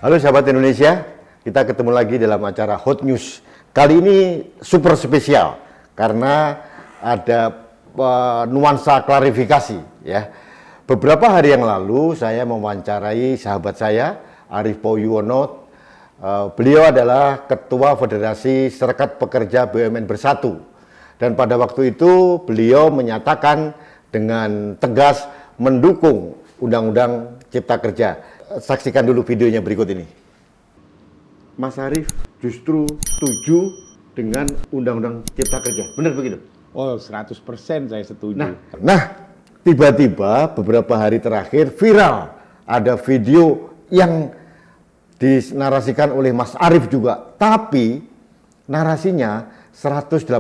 Halo sahabat Indonesia, kita ketemu lagi dalam acara Hot News. Kali ini super spesial karena ada nuansa klarifikasi ya. Beberapa hari yang lalu saya mewawancarai sahabat saya Arief Poyuwono. Beliau adalah Ketua Federasi Serikat Pekerja BUMN Bersatu. Dan pada waktu itu beliau menyatakan dengan tegas mendukung Undang-Undang Cipta Kerja. Saksikan dulu videonya berikut ini. Mas Arief justru setuju dengan Undang-Undang Cipta Kerja. Benar begitu? Oh, 100% saya setuju. Nah, tiba-tiba beberapa hari terakhir viral ada video yang dinarasikan oleh Mas Arief juga, tapi narasinya 180%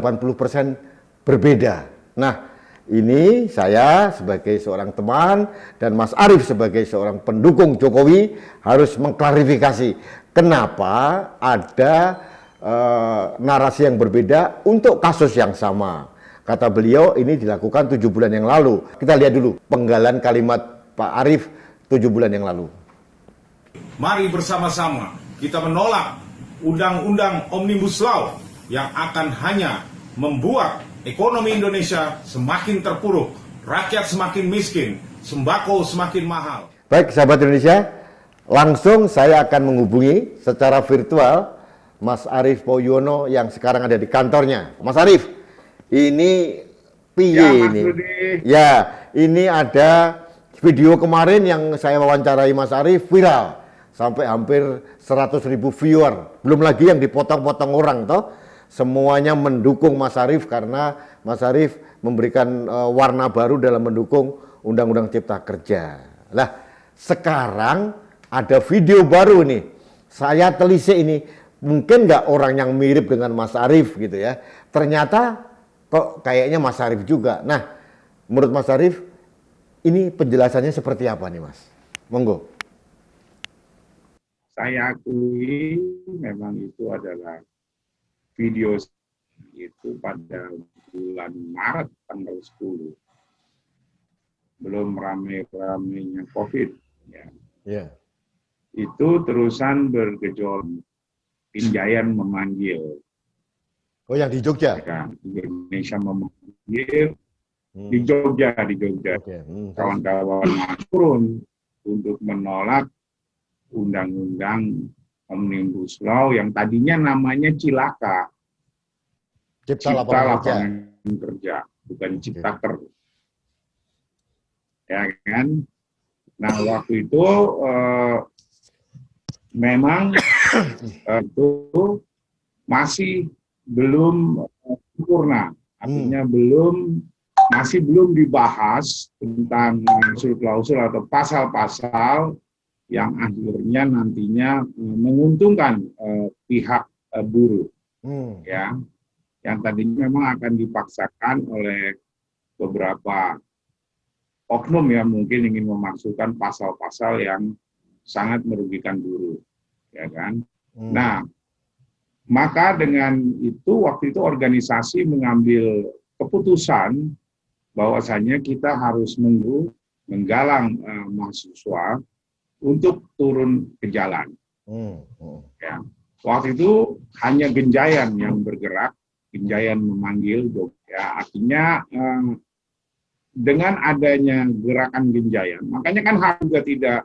berbeda. Nah, ini saya sebagai seorang teman dan Mas Arief sebagai seorang pendukung Jokowi harus mengklarifikasi kenapa ada narasi yang berbeda untuk kasus yang sama. Kata beliau ini dilakukan 7 bulan yang lalu. Kita lihat dulu penggalan kalimat Pak Arief 7 bulan yang lalu. Mari bersama-sama kita menolak Undang-Undang Omnibus Law yang akan hanya membuat ekonomi Indonesia semakin terpuruk, rakyat semakin miskin, sembako semakin mahal. Baik sahabat Indonesia, langsung saya akan menghubungi secara virtual Mas Arief Poyuwono yang sekarang ada di kantornya. Mas Arief, ini piye ini? Ya, ini ada video kemarin yang saya wawancarai Mas Arief viral. Sampai hampir 100.000 viewer. Belum lagi yang dipotong-potong orang toh. Semuanya mendukung Mas Arief karena Mas Arief memberikan warna baru dalam mendukung Undang-Undang Cipta Kerja. Nah, sekarang ada video baru nih. Saya telisik ini, mungkin nggak orang yang mirip dengan Mas Arief gitu ya. Ternyata kok kayaknya Mas Arief juga. Nah, menurut Mas Arief, ini penjelasannya seperti apa nih Mas? Monggo. Saya akui memang itu adalah video itu pada bulan Maret tanggal 10. Belum rame-ramenya COVID. Ya. Yeah. Itu terusan bergejolak. Pinjayan memanggil. Oh yang di Jogja? Ya, Indonesia memanggil. Di Jogja. Okay. Kawan-kawan turun untuk menolak Undang-Undang Omnibus Law yang tadinya namanya Cilaka. Cipta lapangan kerja, bukan Ciptaker. Ya kan? Nah, waktu itu memang itu masih belum sempurna. Artinya masih belum dibahas tentang klausul atau pasal-pasal yang akhirnya nantinya menguntungkan pihak buruh, ya, yang tadinya memang akan dipaksakan oleh beberapa oknum yang mungkin ingin memasukkan pasal-pasal yang sangat merugikan buruh, ya kan? Nah, maka dengan itu waktu itu organisasi mengambil keputusan bahwasanya kita harus menggalang mahasiswa untuk turun ke jalan. Ya. Waktu itu hanya Genjayan yang bergerak, Genjayan memanggil, ya, artinya dengan adanya gerakan Genjayan, makanya kan HAM juga tidak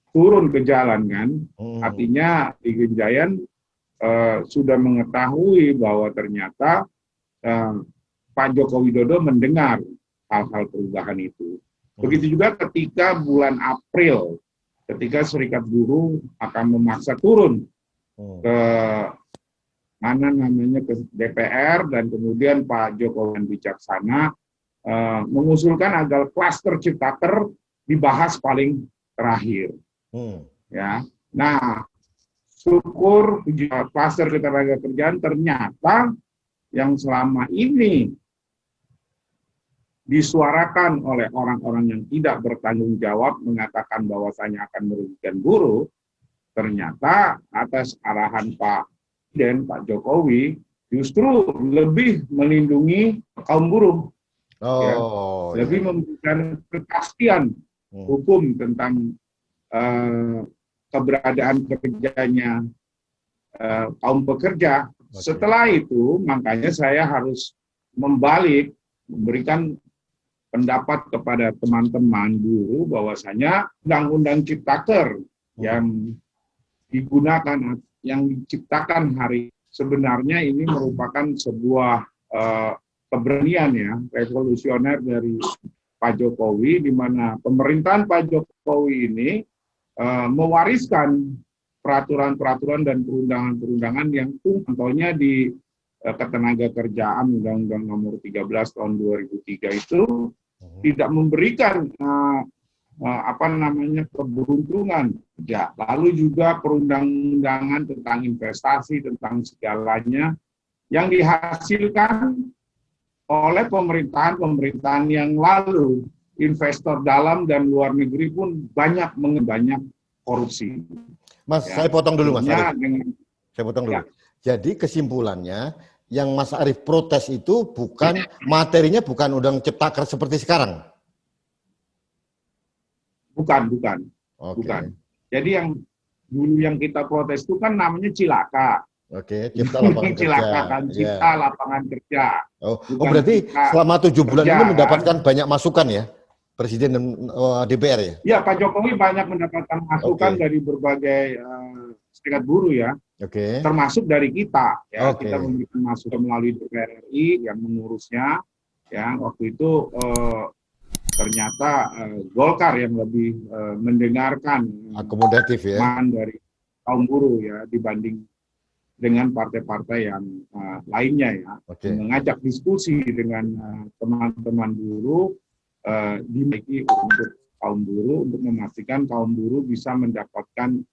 turun ke jalan kan, artinya di Genjayan sudah mengetahui bahwa ternyata Pak Joko Widodo mendengar hal-hal perubahan itu. Begitu juga ketika bulan April, ketika Serikat Buruh akan memaksa turun ke ke DPR dan kemudian Pak Jokowi bijaksana mengusulkan agar klaster Ciptaker dibahas paling terakhir. Ya, nah syukur klaster ketenagakerjaan ternyata yang selama ini disuarakan oleh orang-orang yang tidak bertanggung jawab mengatakan bahwasanya akan merugikan buruh, ternyata atas arahan Pak Presiden, Pak Jokowi, justru lebih melindungi kaum buruh. Lebih memberikan kepastian hukum tentang keberadaan kerjanya kaum pekerja. Setelah itu, makanya saya harus memberikan pendapat kepada teman-teman buruh bahwasanya Undang-Undang Ciptaker yang digunakan, yang diciptakan hari sebenarnya ini merupakan sebuah keberanian ya, revolusioner dari Pak Jokowi, di mana pemerintahan Pak Jokowi ini mewariskan peraturan-peraturan dan perundangan-perundangan yang contohnya di Ketenagakerjaan Undang-Undang Nomor 13 Tahun 2003 itu tidak memberikan keberuntungan. Ya, lalu juga perundang-undangan tentang investasi, tentang segalanya yang dihasilkan oleh pemerintahan-pemerintahan yang lalu. Investor dalam dan luar negeri pun banyak korupsi. Mas, Ya, saya potong dulu, Mas Arief. Saya potong dulu. Ya. Jadi kesimpulannya, yang Mas Arief protes itu materinya bukan Undang Ciptaker seperti sekarang. Bukan. Oke. Bukan. Jadi yang dulu yang kita protes itu kan namanya cilaka. Oke, cipta lapangan kerja. Cilaka kan, cipta lapangan kerja. Oh, Bukan berarti cipta selama 7 bulan kerja, ini mendapatkan banyak masukan ya, Presiden dan DPR ya? Ya, Pak Jokowi banyak mendapatkan masukan dari berbagai serikat buruh ya, Oke. termasuk dari kita. Ya, Oke. kita memberikan masukan melalui DPR RI yang mengurusnya. Ya, waktu itu ternyata Golkar yang lebih mendengarkan Akomodatif ya. dari kaum buruh ya dibanding dengan partai-partai yang lainnya ya. Oke. Mengajak diskusi dengan teman-teman buruh dimiliki untuk kaum buruh untuk memastikan kaum buruh bisa mendapatkan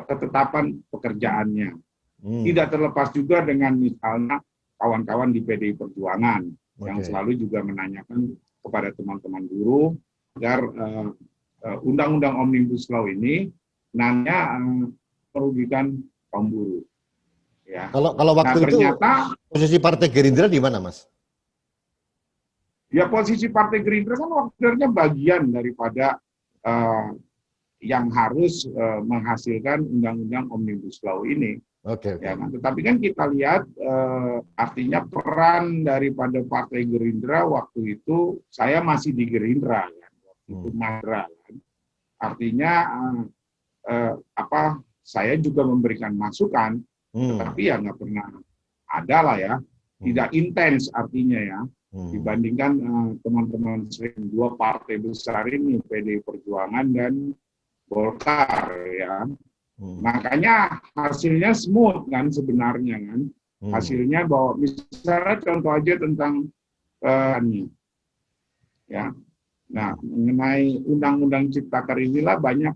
ketetapan pekerjaannya. Tidak terlepas juga dengan misalnya kawan-kawan di PDI Perjuangan yang selalu juga menanyakan kepada teman-teman buruh agar Undang-Undang Omnibus Law ini nanya merugikan kaum buruh. Ya. Kalau waktu itu ternyata posisi Partai Gerindra di mana, Mas? ya posisi Partai Gerindra kan waktunya bagian daripada yang harus menghasilkan Undang-Undang Omnibus Law ini. Oke. Ya kan? Tetapi kan kita lihat artinya peran daripada Partai Gerindra waktu itu, saya masih di Gerindra kan, waktu itu Madra kan. Artinya saya juga memberikan masukan, tetapi ya nggak pernah ada lah ya, tidak intens artinya ya, dibandingkan teman-teman sering dua partai besar ini, PDI Perjuangan dan Golkar ya. Makanya hasilnya smooth kan sebenarnya kan. Hasilnya bahwa misalnya contoh aja tentang ya. Nah, mengenai Undang-Undang Ciptaker inilah banyak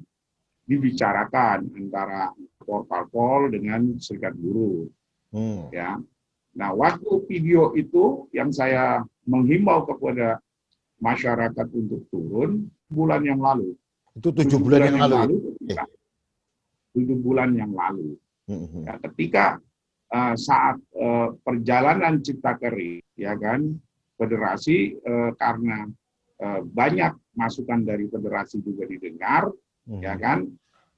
dibicarakan antara parpol dengan serikat buruh. Ya. Nah, waktu video itu yang saya menghimbau kepada masyarakat untuk turun bulan yang lalu. Itu 7 bulan yang lalu. 7 bulan yang lalu. Ya, ketika saat perjalanan Ciptaker ya kan, federasi karena banyak masukan dari federasi juga didengar, ya kan,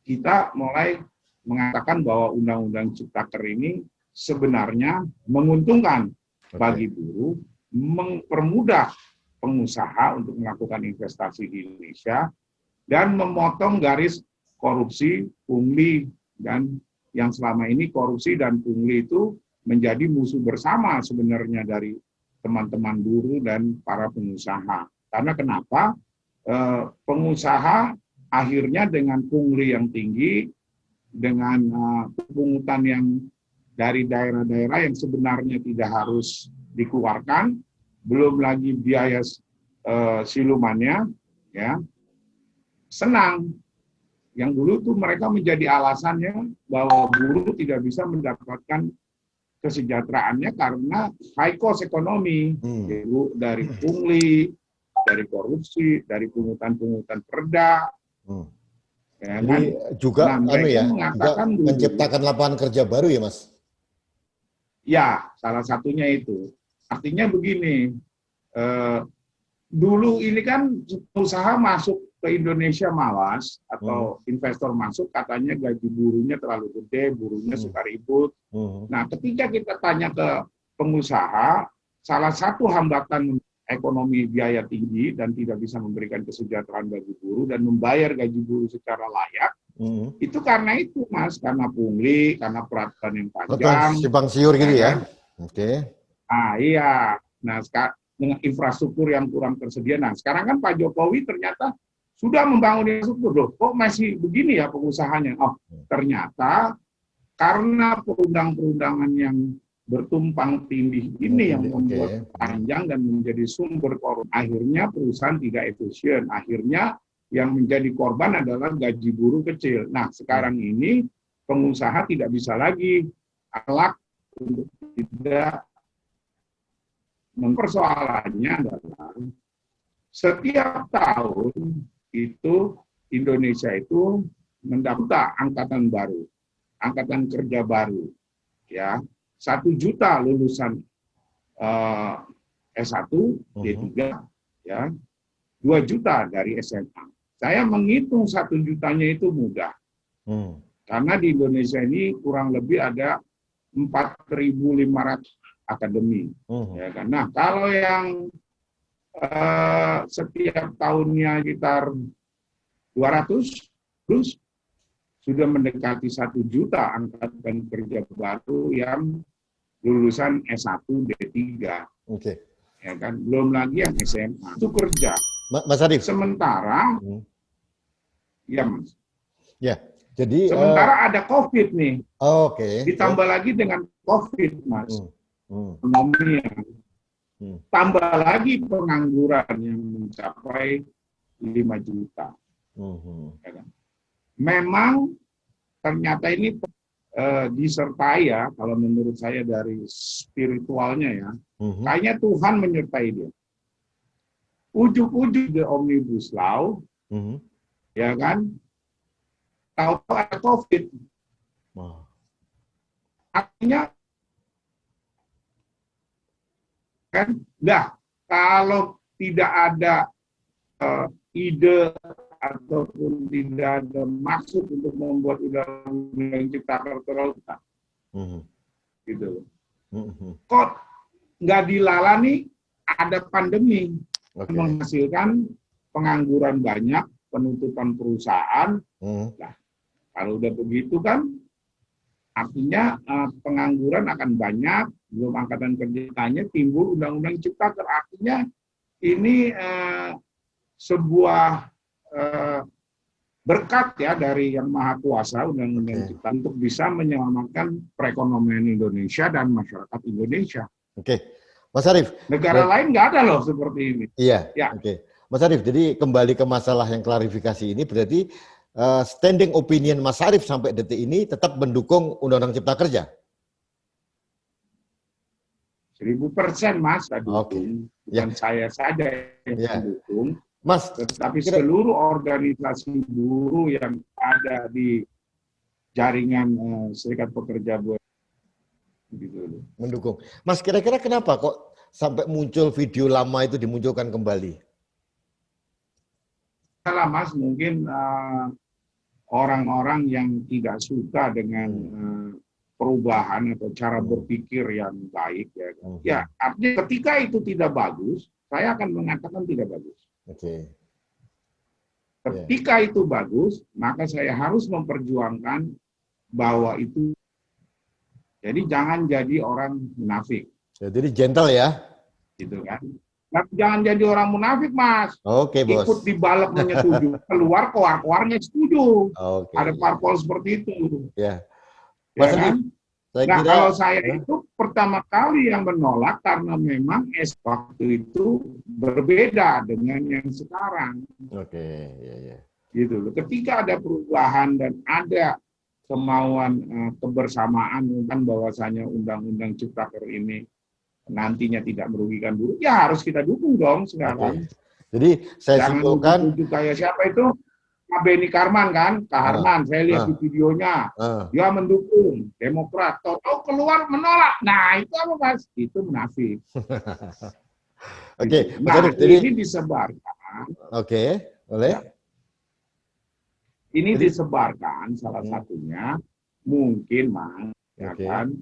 kita mulai mengatakan bahwa Undang-Undang Ciptaker ini sebenarnya menguntungkan bagi buruh, mempermudah pengusaha untuk melakukan investasi di Indonesia, dan memotong garis korupsi, pungli, dan yang selama ini korupsi dan pungli itu menjadi musuh bersama sebenarnya dari teman-teman buruh dan para pengusaha. Karena kenapa? Pengusaha akhirnya dengan pungli yang tinggi, dengan pungutan yang dari daerah-daerah yang sebenarnya tidak harus dikeluarkan, belum lagi biaya silumannya, ya, senang. Yang dulu tuh mereka menjadi alasannya bahwa buruh tidak bisa mendapatkan kesejahteraannya karena high cost ekonomi, yaitu dari pungli, dari korupsi, dari pungutan-pungutan perda. Ya, jadi kan? juga mengatakan juga menciptakan lapangan kerja baru ya, Mas? Ya, salah satunya itu. Artinya begini, dulu ini kan usaha masuk ke Indonesia malas atau investor masuk katanya gaji buruhnya terlalu gede, buruhnya suka ribut. Nah, ketika kita tanya ke pengusaha, salah satu hambatan ekonomi biaya tinggi dan tidak bisa memberikan kesejahteraan bagi buruh dan membayar gaji buruh secara layak, itu karena itu, Mas, karena pungli, karena peraturan yang panjang. Simpang siur gitu ya? Oke. Ah, iya. Nah, dengan infrastruktur yang kurang tersedia. Nah, sekarang kan Pak Jokowi ternyata sudah membangun infrastruktur. Loh, kok masih begini ya pengusahanya? Oh, ternyata karena perundang-perundangan yang bertumpang tindih ini yang membuat panjang dan menjadi sumber korupsi. Akhirnya perusahaan tidak efisien. Akhirnya yang menjadi korban adalah gaji buruh kecil. Nah, sekarang ini pengusaha tidak bisa lagi alak untuk tidak. Persoalannya adalah setiap tahun itu Indonesia itu mendaftar angkatan baru, angkatan kerja baru, ya 1 juta lulusan S1, D3, ya 2 juta dari SMA. Saya menghitung 1 jutanya itu mudah, karena di Indonesia ini kurang lebih ada 4.500 akademi. Ya kan? Nah, kalau yang setiap tahunnya sekitar 200 plus sudah mendekati 1 juta angkatan kerja baru yang lulusan S1, D3. Oke. Ya kan? Belum lagi yang SMA. Itu kerja. Mas Arief. Sementara, ya Mas. Ya, jadi sementara ada COVID nih. Oke. Ditambah lagi dengan COVID, Mas. Ekonomi yang tambah lagi pengangguran yang mencapai 5 juta. Ya kan? Memang ternyata ini disertai ya, kalau menurut saya dari spiritualnya ya, kayaknya Tuhan menyertai dia. Ujuk-ujuk di Omnibus Law, ya kan, tahu ada COVID. Artinya kan, nah kalau tidak ada ide ataupun tidak ada maksud untuk membuat undang-undang cipta kerja, gitu. Kok nggak dilalani? Ada pandemi menghasilkan pengangguran banyak, penutupan perusahaan. Nah, kalau udah begitu kan, artinya pengangguran akan banyak. Belum angkatan kerjanya, timbul undang-undang cipta kerja. Artinya ini sebuah berkat ya dari Yang Maha Kuasa, undang-undang cipta untuk bisa menyelamatkan perekonomian Indonesia dan masyarakat Indonesia. Oke, Mas Arief. Negara lain nggak ada loh seperti ini. Iya. Ya. Oke, Mas Arief. Jadi kembali ke masalah yang klarifikasi ini, berarti standing opinion Mas Arief sampai detik ini tetap mendukung undang-undang cipta kerja. 1000% Mas, dukung. Bukan saya saja yang mendukung, Mas, tetapi seluruh organisasi buruh yang ada di jaringan Serikat Pekerja Buruh gitu. Mendukung. Mas, kira-kira kenapa kok sampai muncul video lama itu dimunculkan kembali? Salah Mas, mungkin orang-orang yang tidak suka dengan perubahan atau cara berpikir yang baik ya. Ya, artinya ketika itu tidak bagus, saya akan mengatakan tidak bagus. Oke. Ketika itu bagus, maka saya harus memperjuangkan bahwa itu. Jadi jangan jadi orang munafik. Jadi gentle ya. Gitu kan. Nah, jangan jadi orang munafik, Mas. Oke, Bos. Ikut dibalap menyetujui, keluar koar-koarnya setuju. Oke. Ada parpol seperti itu. Ya. Ya kan? Nah, kira, kalau saya itu pertama kali yang menolak karena memang waktu itu berbeda dengan yang sekarang. Oke, ya. Gitu loh. Ketika ada perubahan dan ada kemauan kebersamaan kan bahwasanya undang-undang cipta kerja ini nantinya tidak merugikan buruh, ya harus kita dukung dong sekarang. Jadi saya simpulkan kayak siapa itu? Pak Beni Karman kan, Kak Harman, saya lihat di videonya, dia mendukung Demokrat, tahu keluar menolak. Nah itu apa Mas? Itu munafik. Oke, nah jadi ini disebarkan. Oke, boleh. Ini Jadi- disebarkan salah satunya mungkin Mas, ya Oke. kan,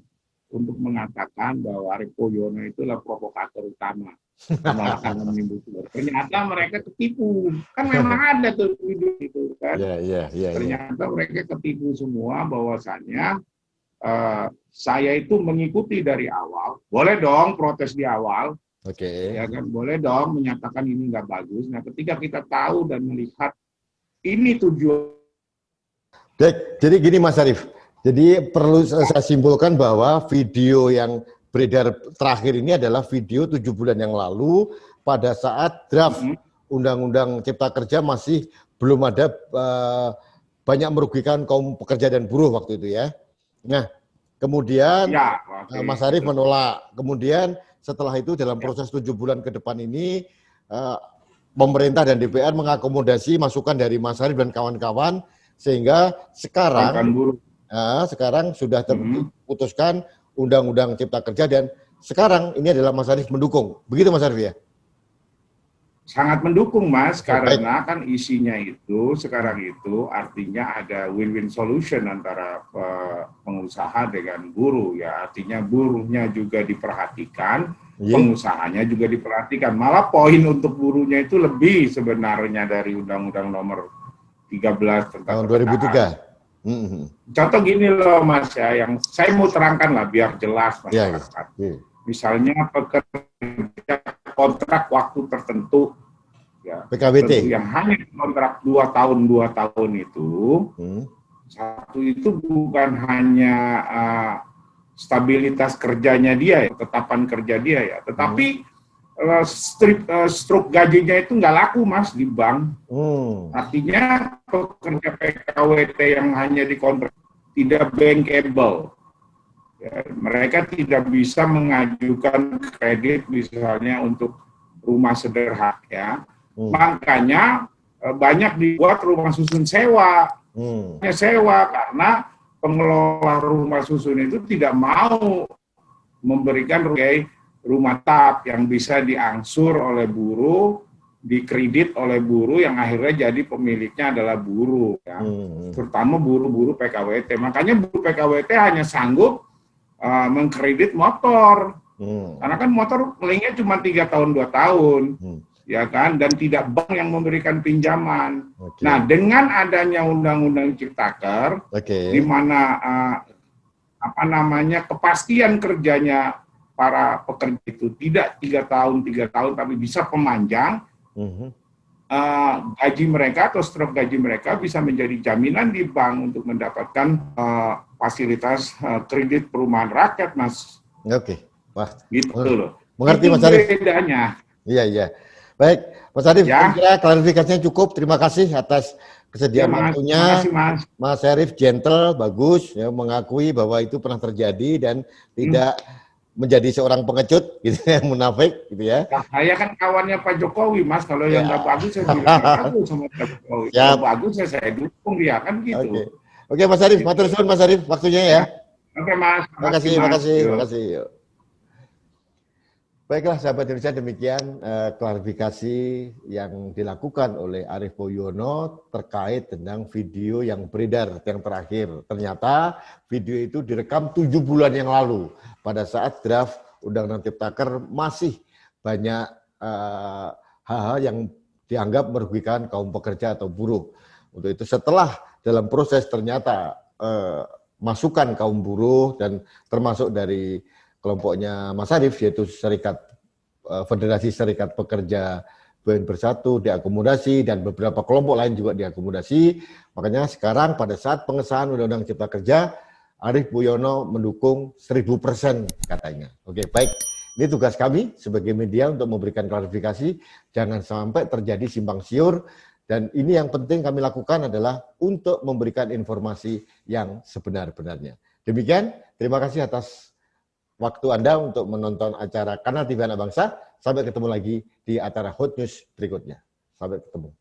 untuk mengatakan bahwa Arief Poyono itulah provokator utama penolakan Omnibus Law. Ternyata mereka ketipu. Kan memang ada tuh video itu kan. Iya, iya, iya, iya. Ternyata mereka ketipu semua bahwasannya saya itu mengikuti dari awal. Boleh dong protes di awal, Oke. ya kan, boleh dong menyatakan ini nggak bagus. Nah, ketika kita tahu dan melihat ini tujuan. Baik, jadi gini Mas Arief. Jadi perlu saya simpulkan bahwa video yang beredar terakhir ini adalah video 7 bulan yang lalu pada saat draft Undang-Undang Cipta Kerja masih belum ada banyak merugikan kaum pekerja dan buruh waktu itu ya. Nah, kemudian Ya, oke. Mas Arief menolak. Kemudian setelah itu dalam proses 7 bulan ke depan ini pemerintah dan DPR mengakomodasi masukan dari Mas Arief dan kawan-kawan sehingga sekarang buruh. sekarang sudah terputuskan Undang-Undang Cipta Kerja dan sekarang ini adalah Mas Arief mendukung. Begitu Mas Arief ya? Sangat mendukung Mas, Ya, karena kan isinya itu sekarang itu artinya ada win-win solution antara pengusaha dengan buruh ya. Artinya buruhnya juga diperhatikan, pengusahanya juga diperhatikan. Malah poin untuk buruhnya itu lebih sebenarnya dari Undang-Undang Nomor 13 tentang Tahun 2003. Contoh gini loh Mas ya, yang saya mau terangkan lah biar jelas masyarakat. Ya. Misalnya pekerja kontrak waktu tertentu, ya, PKWT yang hanya kontrak 2 tahun itu, satu itu bukan hanya stabilitas kerjanya dia, tetapan kerja dia ya, tetapi struk gajinya itu nggak laku Mas di bank. Artinya pekerja PKWT yang hanya dikontrak tidak bankable. Ya, mereka tidak bisa mengajukan kredit misalnya untuk rumah sederhana ya. Makanya banyak dibuat rumah susun sewa. Sewa karena pengelola rumah susun itu tidak mau memberikan rumah tap yang bisa diangsur oleh buruh, dikredit oleh buruh yang akhirnya jadi pemiliknya adalah buruh ya. Terutama buruh-buruh PKWT. Makanya buruh PKWT hanya sanggup mengkredit motor, karena kan motor melingnya cuma 3 tahun 2 tahun, ya kan, dan tidak bank yang memberikan pinjaman. Nah, dengan adanya Undang-Undang Ciptaker, di mana kepastian kerjanya para pekerja itu tidak 3 tahun, tapi bisa pemanjang, gaji mereka atau struk gaji mereka bisa menjadi jaminan di bank untuk mendapatkan fasilitas kredit perumahan rakyat, Mas. Oke, wah, gitu loh. Mengerti itu Mas Arief? Bedanya. Iya, iya. Baik, Mas Arief, Ya. saya kira klarifikasinya cukup. Terima kasih atas kesediaan waktunya. Terima kasih, Mas. Mas Arief gentle, bagus, ya, mengakui bahwa itu pernah terjadi dan tidak menjadi seorang pengecut, gitu, yang munafik, gitu ya. Nah, saya kan kawannya Pak Jokowi, Mas. Kalau yang nggak bagus, saya bilang nggak bagus sama Pak Jokowi. Kalau bagus, saya dukung dia, kan gitu. Oke, Mas Arief, matur suwun Mas Arief, waktunya ya. Oke, Mas. Terima kasih, terima Mas. kasih, Yuk. terima kasih. Yuk. Baiklah, sahabat Indonesia, demikian klarifikasi yang dilakukan oleh Arief Poyono terkait tentang video yang beredar yang terakhir. Ternyata video itu direkam 7 bulan yang lalu pada saat draft Undang-Undang Ciptaker masih banyak hal-hal yang dianggap merugikan kaum pekerja atau buruh. Untuk itu setelah dalam proses ternyata masukan kaum buruh dan termasuk dari kelompoknya Mas Arief, yaitu Federasi Serikat Pekerja BUN Bersatu diakomodasi dan beberapa kelompok lain juga diakomodasi. Makanya sekarang pada saat pengesahan Undang-Undang Cipta Kerja, Arief Poyono mendukung 1000% katanya. Oke, baik. Ini tugas kami sebagai media untuk memberikan klarifikasi, jangan sampai terjadi simpang siur. Dan ini yang penting kami lakukan adalah untuk memberikan informasi yang sebenar-benarnya. Demikian, terima kasih atas waktu Anda untuk menonton acara Kanal TV Anak Bangsa. Sampai ketemu lagi di acara Hot News berikutnya. Sampai ketemu.